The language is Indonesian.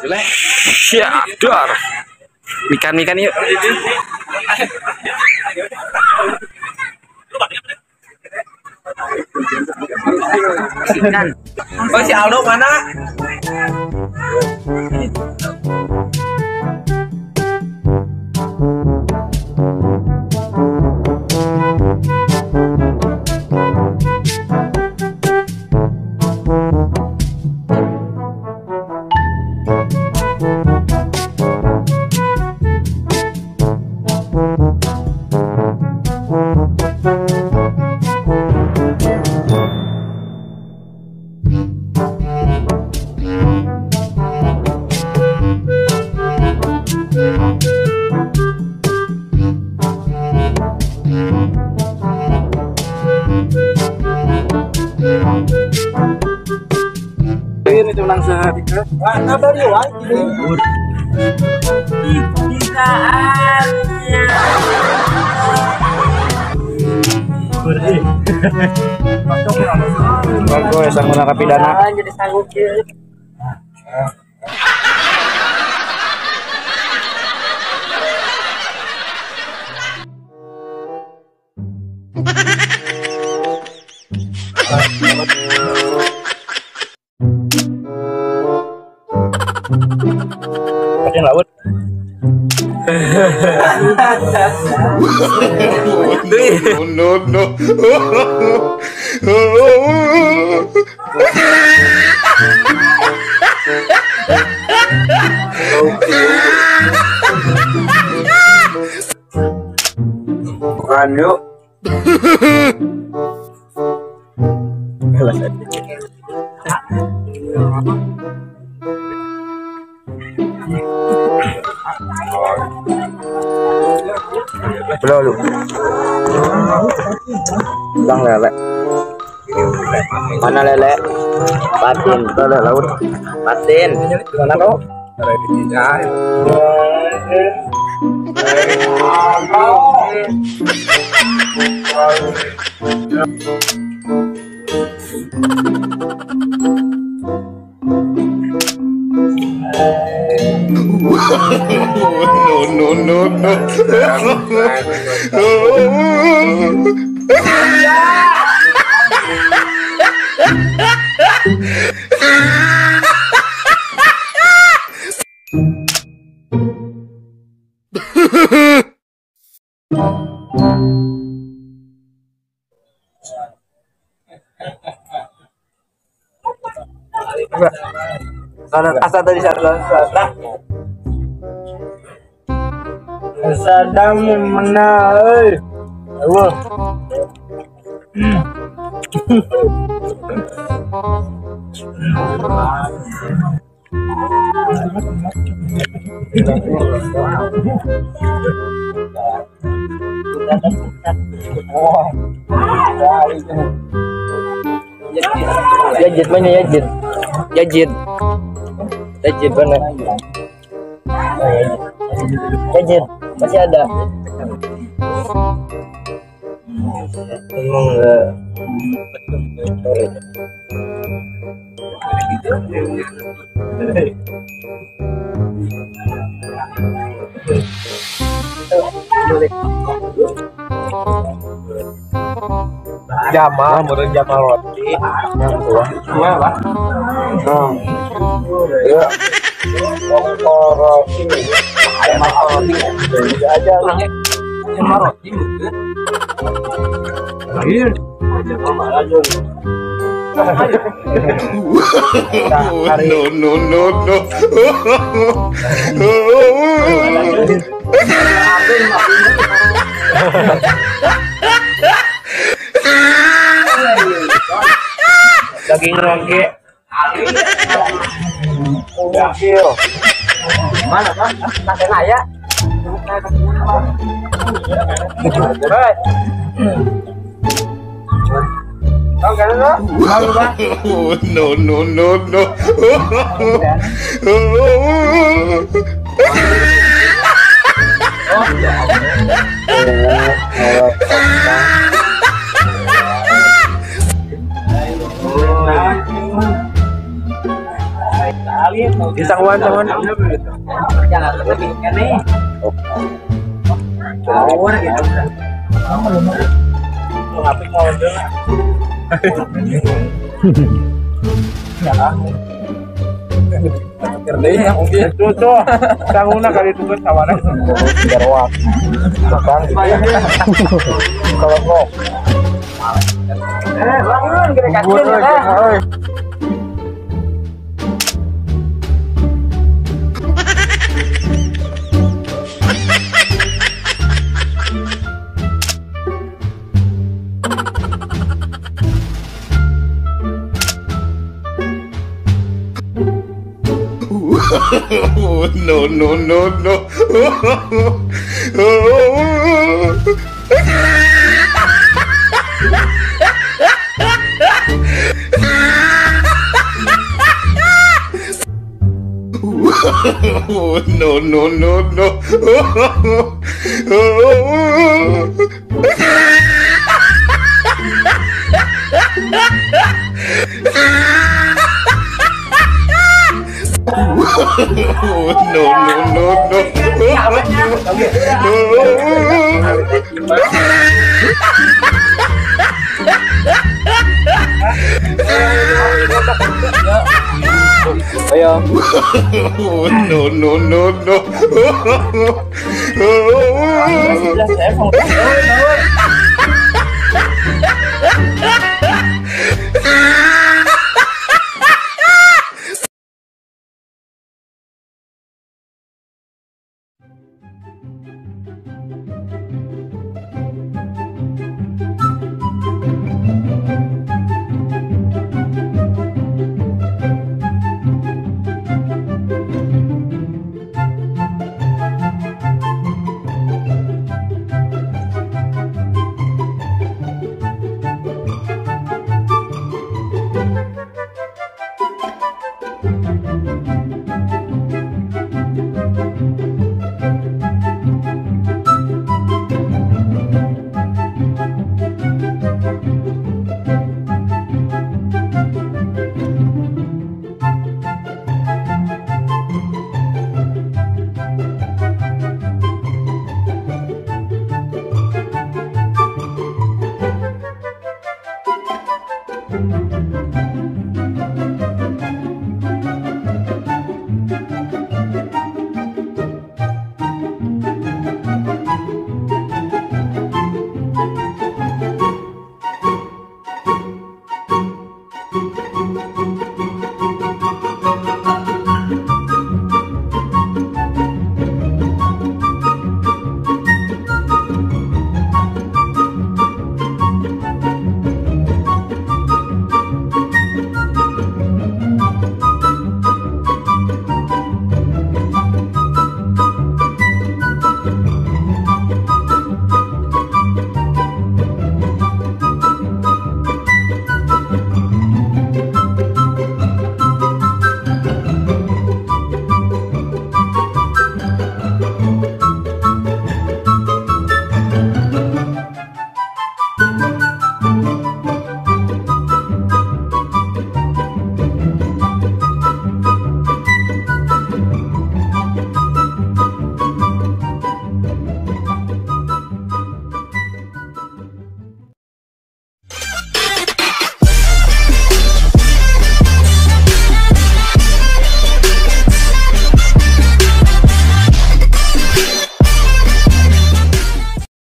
Siap, dor. Ikan yuk. Ikan. Oh, si Aldo mana? Ini tulang sehari. Mana baru lagi? Saatnya. Bagus, sang narapidana. Jadi sanggup ya. Pakai laut. No. Bukan yuk. Belum lu. Bang lele. Mana lele? Patin, lele laut. Patin. Mana kau? Ada di jahit. No. Kalau asal tadi sadang mana? Wah. Yajid mana Yajid? Yajid mana? Yajid masih ada. Emang Jamal, menurut Jamal roti. Iya, Pak. ya. Roti. Ada roti. Tidak aja orangnya. Jamal roti. Lahir. Jamal aja. No. Daging roge. Mana, Pak? Nasi naya. No. Isangwan. Jangan lebih kan nih. Awar gitu. Ngapik mau dong. Ya. Kerjanya mungkin itu tanguna kali itu kan kawan. Garwak. Bang. Kalau kok. Bangun gede kacil ya. No, no, no, no. No, no, no, no. No, no, no, Ayo. no, no, no, no.